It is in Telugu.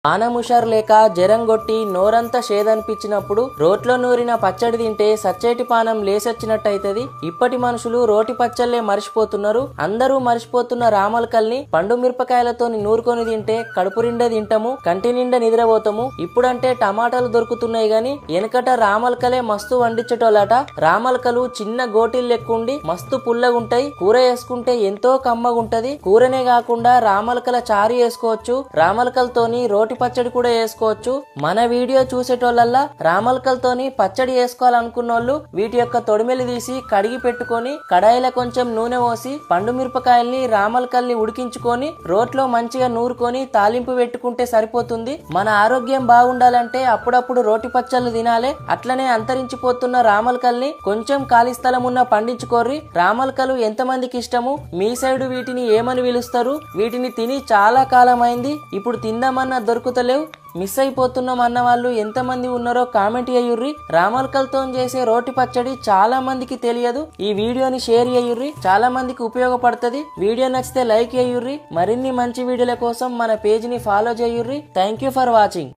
ఆనముషార్ లేక జరంగొట్టి నోరంతా షేదనిపించినప్పుడు రోట్లో నూరిన పచ్చడి తింటే సచ్చేటి పానం లేసొచ్చినట్టయితది. ఇప్పటి మనుషులు రోటి పచ్చళ్ళే మర్చిపోతున్నారు. అందరూ మర్చిపోతున్న రామలకల్ని పండు మిరపకాయలతోని నూరుకొని తింటే కడుపు నిండా తింటాము, కంటి నిండా నిద్రపోతాము. ఇప్పుడంటే టమాటాలు దొరుకుతున్నాయి గాని వెనకట రామలకలే మస్తు వండించటోళ్ళట. రామలకలు చిన్న గోటీలు లెక్కుండి మస్తు పుల్లగుంటాయి. కూర వేసుకుంటే ఎంతో కమ్మగుంటది. కూరనే కాకుండా రామలకల చారు వేసుకోవచ్చు. రామలకలతోని రోటి పచ్చడి కూడా వేసుకోవచ్చు. మన వీడియో చూసేటోళ్ళల్లా రామలకలతోని పచ్చడి వేసుకోవాలనుకున్నోళ్ళు వీటి యొక్క తొడిమెలు తీసి కడిగి పెట్టుకొని కడాయిలో కొంచెం నూనె పోసి పండు మిరపకాయల్ని రామలకల్ని ఉడికించుకొని రోట్లో మంచిగా నూరుకొని తాలింపు పెట్టుకుంటే సరిపోతుంది. మన ఆరోగ్యం బాగుండాలంటే అప్పుడప్పుడు రోటి పచ్చళ్ళు తినాలే. అట్లనే అంతరించిపోతున్న రామలకల్ని కొంచెం ఖాళీ స్థలం ఉన్న పండించుకోర్రి. రామలకలు ఎంతమందికి ఇష్టము? మీ సైడు వీటిని ఏమని పిలుస్తారు? వీటిని తిని చాలా కాలం అయింది. ఇప్పుడు తిందామన్నా దొరుకుతలేవు. మిస్ అయిపోతున్నాం అన్న వాళ్ళు ఎంతమంది ఉన్నారో కామెంట్ చేయుర్రి. రామలకలతో చేసే రోటి పచ్చడి చాలా మందికి తెలియదు. ఈ వీడియోని షేర్ చేయుర్రి, చాలా మందికి ఉపయోగపడుతుంది. వీడియో నచ్చితే లైక్ చేయుర్రి. మరిన్ని మంచి వీడియోల కోసం మన పేజ్ ని ఫాలో చేయుర్రి. Thank you for watching.